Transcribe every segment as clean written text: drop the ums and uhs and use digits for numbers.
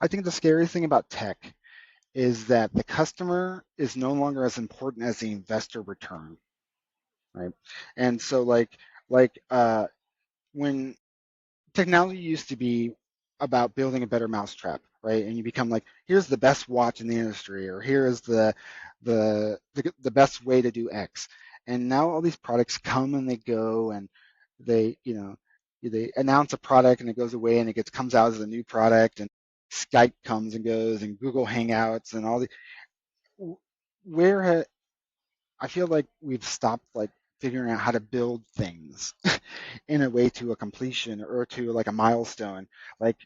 I think the scariest thing about tech is that the customer is no longer as important as the investor return, right? And so like when technology used to be about building a better mousetrap, right? And you become like, here's the best watch in the industry, or here is the best way to do X. And now all these products come and they go, and they they announce a product and it goes away and it gets comes out as a new product, and Skype comes and goes, and Google Hangouts and all the where I feel like we've stopped like figuring out how to build things in a way to a completion or to like a milestone. Like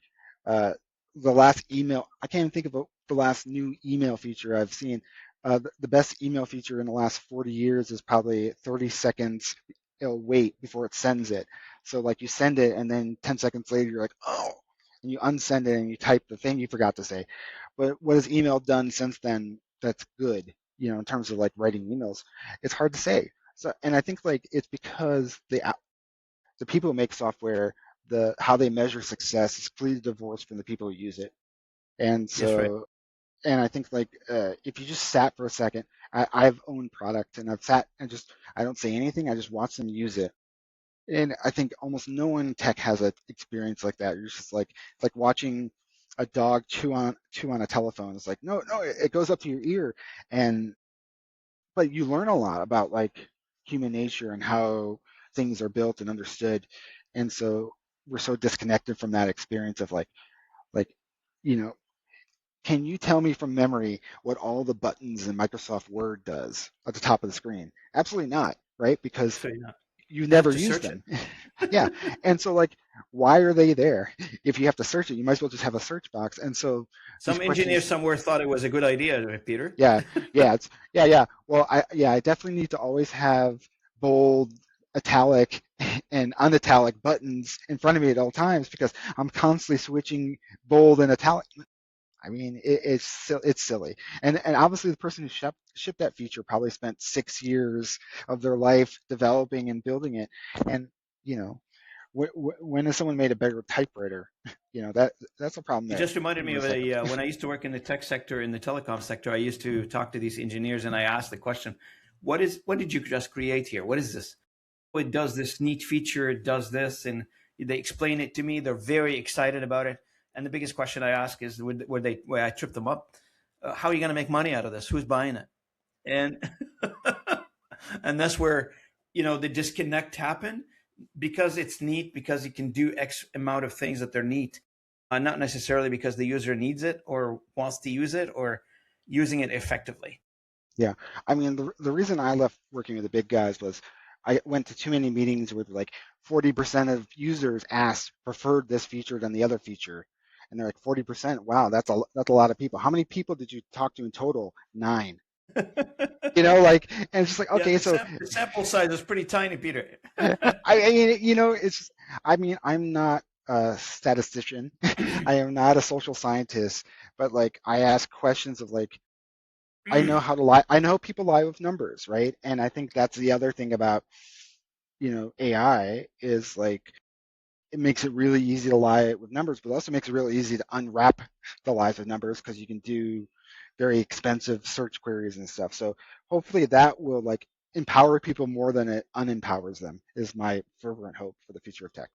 uh, the last email, I can't even think of the last new email feature I've seen. The best email feature in the last 40 years is probably 30 seconds it'll wait before it sends it. So like you send it and then 10 seconds later you're like, oh, and you unsend it and you type the thing you forgot to say. But what has email done since then that's good, in terms of like writing emails? It's hard to say. So, and I think like it's because the people who make software, the how they measure success is completely divorced from the people who use it. And Yes, right. so, and I think like if you just sat for a second, I've owned product and I've sat and just I don't say anything, I just watch them use it. And I think almost no one in tech has an experience like that. You're just like it's like watching a dog chew on a telephone. It's like no, it goes up to your ear, and but you learn a lot about like human nature and how things are built and understood. And so we're so disconnected from that experience of like you know can you tell me from memory what all the buttons in Microsoft Word does at the top of the screen? Absolutely not, right? Because Absolutely not. you You have never to use search it. them. Yeah. And so like why are they there? If you have to search it, you might as well just have a search box. And so these Some engineer questions, somewhere thought it was a good idea, Peter. yeah, yeah. Well, I definitely need to always have bold, italic, and unitalic buttons in front of me at all times because I'm constantly switching bold and italic. I mean, it's silly, and obviously the person who shipped that feature probably spent 6 years of their life developing and building it, and you know, when has someone made a better typewriter? That's a problem You there just reminded in me my of sector. when I used to work in the tech sector, in the telecom sector. I used to talk to these engineers, and I asked the question, What did you just create here? What is this? Oh, it does this neat feature. It does this, and they explain it to me. They're very excited about it. And the biggest question I ask is, where I trip them up, how are you going to make money out of this? Who's buying it? And and that's where the disconnect happen, because it's neat, because it can do X amount of things that they're neat, not necessarily because the user needs it or wants to use it or using it effectively. Yeah, I mean the reason I left working with the big guys was I went to too many meetings with like 40% of users asked preferred this feature than the other feature, and they're like 40%. Wow, that's a lot of people. How many people did you talk to in total? Nine. And it's just like Yeah, okay, so the sample size is pretty tiny, Peter. I mean, it's I mean I'm not a statistician, I am not a social scientist, but like I ask questions of like I know how to lie. I know how people lie with numbers, right? And I think that's the other thing about, AI is like it makes it really easy to lie with numbers, but also makes it really easy to unwrap the lies with numbers because you can do very expensive search queries and stuff. So hopefully that will like empower people more than it unempowers them is my fervent hope for the future of tech.